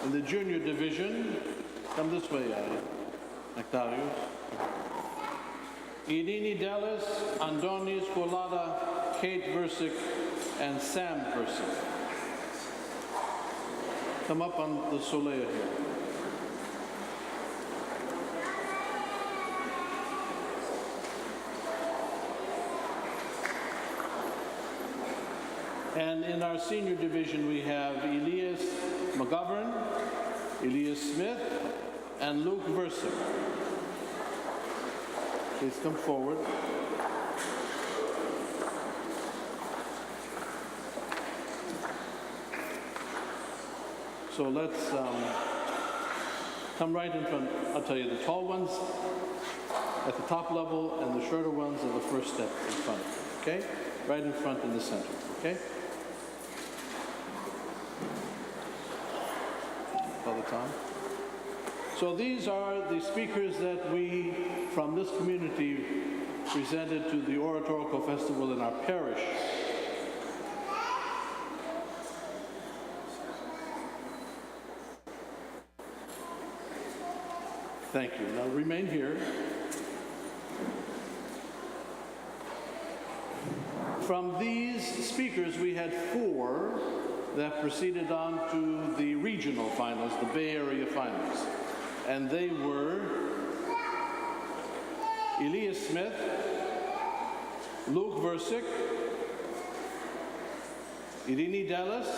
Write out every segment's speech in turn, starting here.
In the junior division, come this way, Nectarius. Irini Dallas, Andonis Colada, Kate Versick, and Sam Versick. Come up on the solea here. And in our senior division, we have Elias McGovern, Elias Smith, and Luke Versick. Please come forward. So let's come right in front. I'll tell you, the tall ones at the top level and the shorter ones are the first step in front, okay? Right in front in the center, okay? Father Tom. So these are the speakers that we, from this community, presented to the Oratorical Festival in our parish. Thank you. Now remain here. From these speakers, we had 4 that proceeded on to the regional finals, the Bay Area finals. And they were Elias Smith, Luke Versick, Irini Dallas,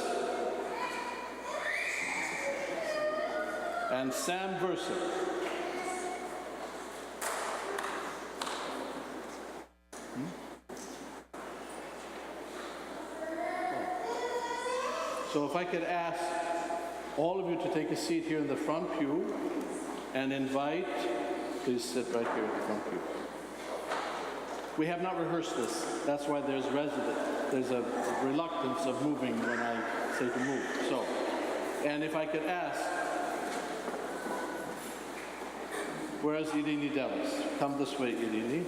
and Sam Versick. So if I could ask all of you to take a seat here in the front pew and invite, please sit right here at the front pew. We have not rehearsed this. That's why there's a reluctance of moving when I say to move. So, and if I could ask, where's Irini Dallas? Come this way, Irini.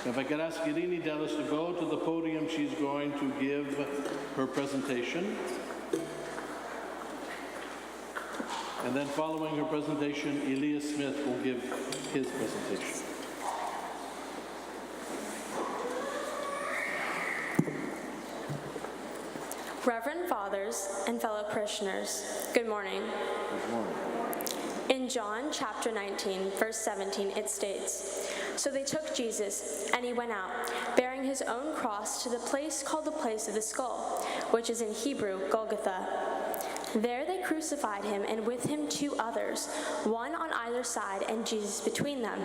If I could ask Irini Dallas to go to the podium, she's going to give her presentation. And then following her presentation, Elias Smith will give his presentation. Reverend Fathers and fellow parishioners, good morning. Good morning. In John chapter 19, verse 17, it states, "So they took Jesus, and he went out, bearing his own cross to the place called the place of the skull, which is in Hebrew, Golgotha. There they crucified him, and with him 2 others, one on either side, and Jesus between them.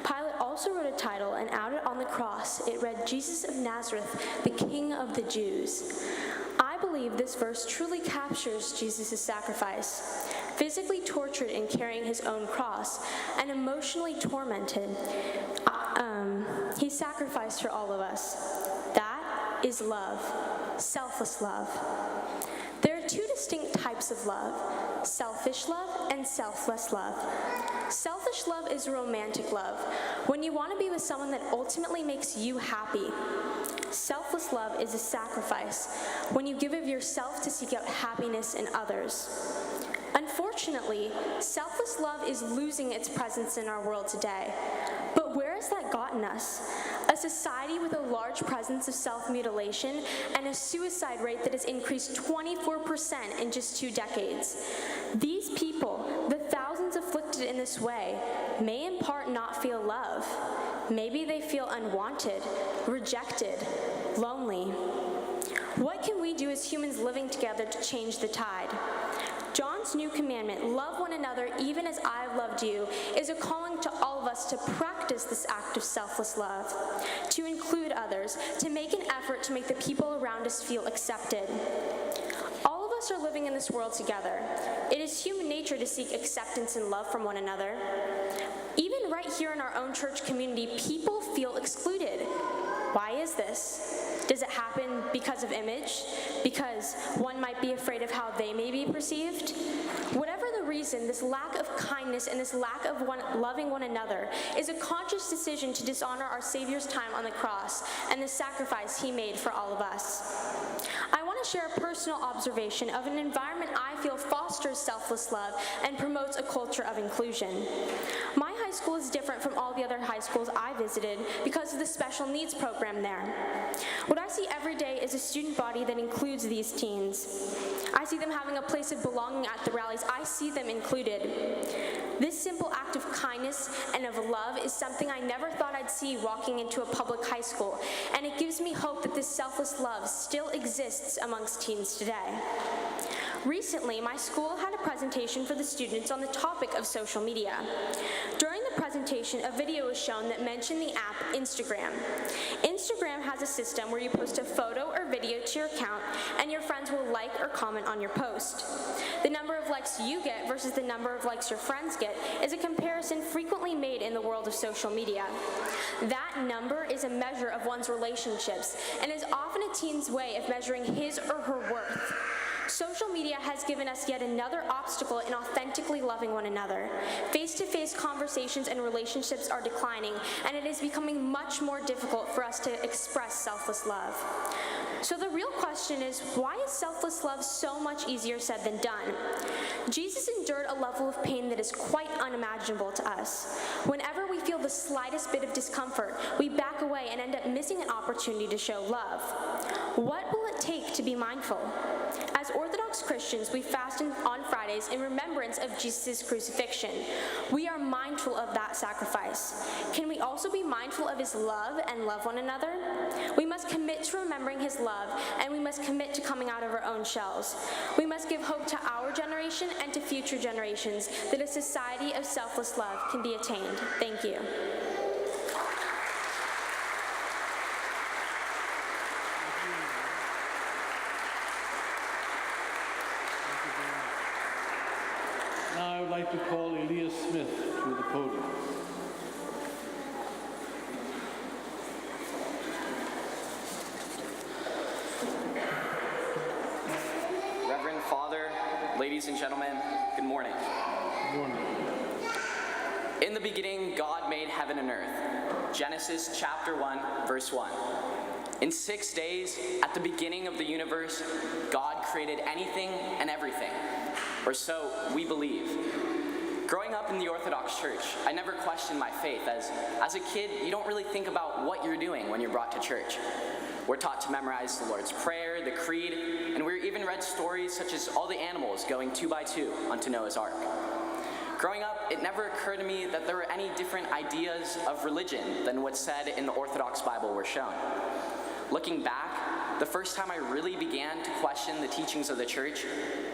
Pilate also wrote a title, and out on the cross it read, 'Jesus of Nazareth, the King of the Jews.'" I believe this verse truly captures Jesus' sacrifice. Physically tortured in carrying his own cross, and emotionally tormented, he sacrificed for all of us. That is love, selfless love. There are 2 distinct types of love, selfish love and selfless love. Selfish love is romantic love, when you want to be with someone that ultimately makes you happy. Selfless love is a sacrifice, when you give of yourself to seek out happiness in others. Unfortunately, selfless love is losing its presence in our world today. But where has that gotten us? A society with a large presence of self-mutilation and a suicide rate that has increased 24% in just 2 decades. These people, the thousands afflicted in this way, may in part not feel love. Maybe they feel unwanted, rejected, lonely. What can we do as humans living together to change the tide? John's new commandment, love one another even as I have loved you, is a calling to all of us to practice this act of selfless love, to include others, to make an effort to make the people around us feel accepted. All of us are living in this world together. It is human nature to seek acceptance and love from one another. Even right here in our own church community, people feel excluded. Why is this? Does it happen because of image? Because one might be afraid of how they may be perceived? Whatever the reason, this lack of kindness and this lack of loving one another is a conscious decision to dishonor our Savior's time on the cross and the sacrifice he made for all of us. I want to share a personal observation of an environment I feel fosters selfless love and promotes a culture of inclusion. My high school is different from all the other high schools I visited because of the special needs program there. What I see every day is a student body that includes these teens. I see them having a place of belonging at the rallies. I see them included. This simple act of kindness and of love is something I never thought I'd see walking into a public high school, and it gives me hope that this selfless love still exists amongst teens today. Recently, my school had a presentation for the students on the topic of social media. During the presentation, a video was shown that mentioned the app Instagram. Instagram has a system where you post a photo or video to your account, and your friends will like or comment on your post. The number of likes you get versus the number of likes your friends get is a comparison frequently made in the world of social media. That number is a measure of one's relationships and is often a teen's way of measuring his or her worth. Social media has given us yet another obstacle in authentically loving one another. Face-to-face conversations and relationships are declining, and it is becoming much more difficult for us to express selfless love. So the real question is, why is selfless love so much easier said than done? Jesus endured a level of pain that is quite unimaginable to us. Whenever we feel the slightest bit of discomfort, we back away and end up missing an opportunity to show love. What will it take to be mindful? As Orthodox Christians, we fast on Fridays in remembrance of Jesus' crucifixion. We are mindful of that sacrifice. Can we also be mindful of his love and love one another? We must commit to remembering his love, and we must commit to coming out of our own shells. We must give hope to our generation and to future generations that a society of selfless love can be attained. Thank you. Now I would like to call Elias Smith to the podium. Reverend Father, ladies and gentlemen, good morning. Good morning. In the beginning, God made heaven and earth. Genesis chapter 1, verse 1. In 6 days, at the beginning of the universe, God created anything and everything, or so we believe. Growing up in the Orthodox Church, I never questioned my faith, as a kid, you don't really think about what you're doing when you're brought to church. We're taught to memorize the Lord's Prayer, the Creed, and we're even read stories such as all the animals going 2 by 2 onto Noah's Ark. Growing up, it never occurred to me that there were any different ideas of religion than what's said in the Orthodox Bible were shown. Looking back, the first time I really began to question the teachings of the church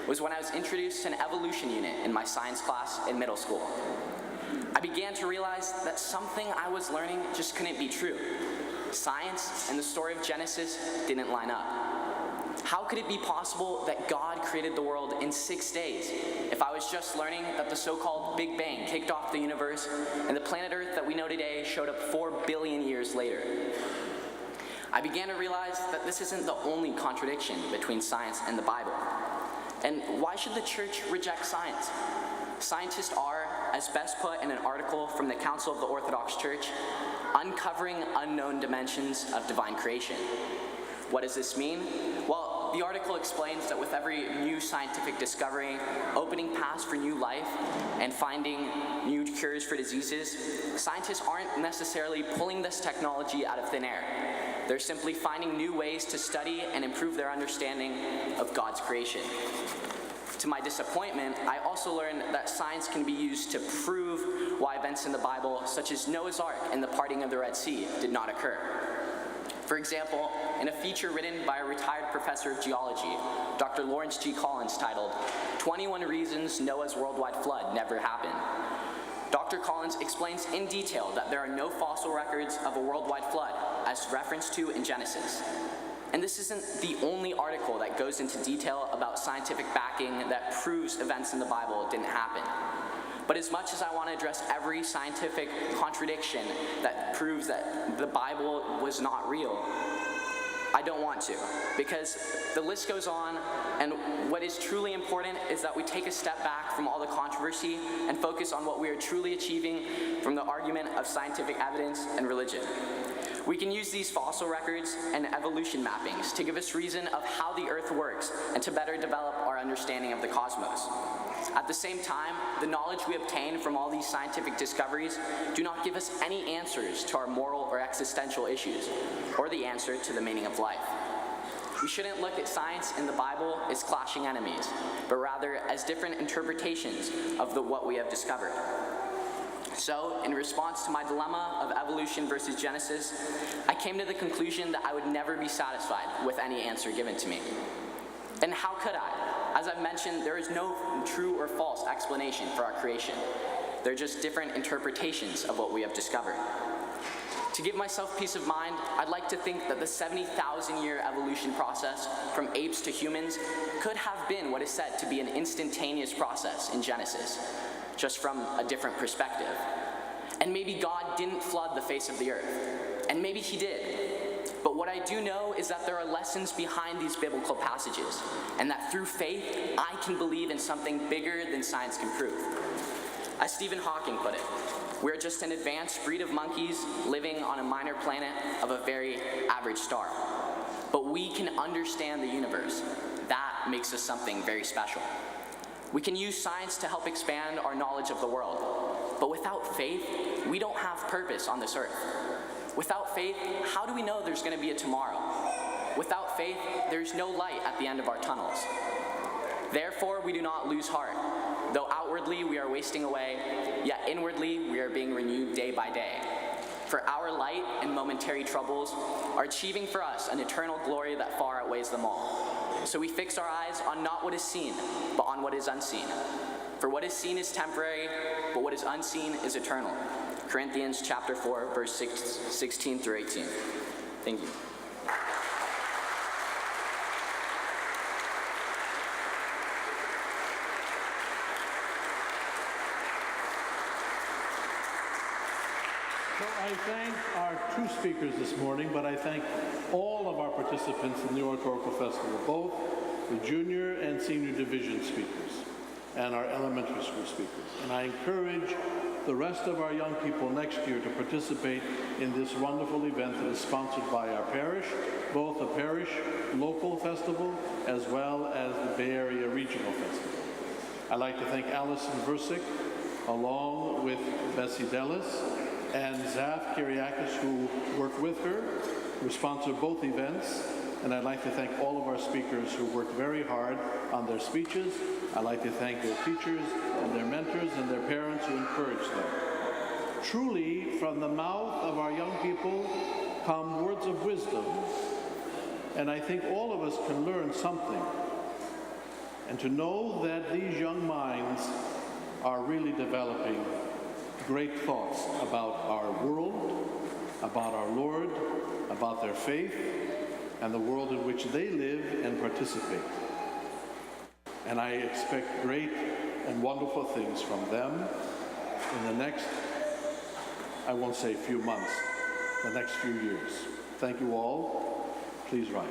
was when I was introduced to an evolution unit in my science class in middle school. I began to realize that something I was learning just couldn't be true. Science and the story of Genesis didn't line up. How could it be possible that God created the world in 6 days if I was just learning that the so-called Big Bang kicked off the universe and the planet Earth that we know today showed up 4 billion years later? I began to realize that this isn't the only contradiction between science and the Bible. And why should the church reject science? Scientists are, as best put in an article from the Council of the Orthodox Church, uncovering unknown dimensions of divine creation. What does this mean? Well, the article explains that with every new scientific discovery, opening paths for new life, and finding new cures for diseases, scientists aren't necessarily pulling this technology out of thin air. They're simply finding new ways to study and improve their understanding of God's creation. To my disappointment, I also learned that science can be used to prove why events in the Bible, such as Noah's Ark and the parting of the Red Sea, did not occur. For example, in a feature written by a retired professor of geology, Dr. Lawrence G. Collins, titled 21 Reasons Noah's Worldwide Flood Never Happened, Dr. Collins explains in detail that there are no fossil records of a worldwide flood, as referenced to in Genesis. And this isn't the only article that goes into detail about scientific backing that proves events in the Bible didn't happen. But as much as I want to address every scientific contradiction that proves that the Bible was not real, I don't want to, because the list goes on, and what is truly important is that we take a step back from all the controversy and focus on what we are truly achieving from the argument of scientific evidence and religion. We can use these fossil records and evolution mappings to give us reason of how the Earth works and to better develop our understanding of the cosmos. At the same time, the knowledge we obtain from all these scientific discoveries do not give us any answers to our moral or existential issues, or the answer to the meaning of life. We shouldn't look at science and the Bible as clashing enemies, but rather as different interpretations of what we have discovered. So, in response to my dilemma of evolution versus Genesis, I came to the conclusion that I would never be satisfied with any answer given to me. And how could I? As I've mentioned, there is no true or false explanation for our creation. They're just different interpretations of what we have discovered. To give myself peace of mind, I'd like to think that the 70,000-year evolution process from apes to humans could have been what is said to be an instantaneous process in Genesis, just from a different perspective. And maybe God didn't flood the face of the earth, and maybe he did. But what I do know is that there are lessons behind these biblical passages, and that through faith, I can believe in something bigger than science can prove. As Stephen Hawking put it, we're just an advanced breed of monkeys living on a minor planet of a very average star. But we can understand the universe. That makes us something very special. We can use science to help expand our knowledge of the world. But without faith, we don't have purpose on this earth. Without faith, how do we know there's going to be a tomorrow? Without faith, there's no light at the end of our tunnels. Therefore, we do not lose heart. Though outwardly we are wasting away, yet inwardly we are being renewed day by day. For our light and momentary troubles are achieving for us an eternal glory that far outweighs them all. So we fix our eyes on not what is seen, but on what is unseen. For what is seen is temporary, but what is unseen is eternal. Corinthians chapter 4, verse 16 through 18. Thank you. So I thank our two speakers this morning, but I thank all of our participants in the Oratorical Festival, both the junior and senior division speakers and our elementary school speakers. And I encourage the rest of our young people next year to participate in this wonderful event that is sponsored by our parish, both the parish local festival as well as the Bay Area Regional Festival. I'd like to thank Allison Versick, along with Bessie Dellis, and Zaf Kyriakis, who worked with her, who sponsored both events. And I'd like to thank all of our speakers who worked very hard on their speeches. I'd like to thank their teachers and their mentors and their parents who encouraged them. Truly, from the mouth of our young people come words of wisdom, and I think all of us can learn something. And to know that these young minds are really developing great thoughts about our world, about our Lord, about their faith, and the world in which they live and participate. And I expect great and wonderful things from them in the next, I won't say few months, the next few years. Thank you all. Please rise.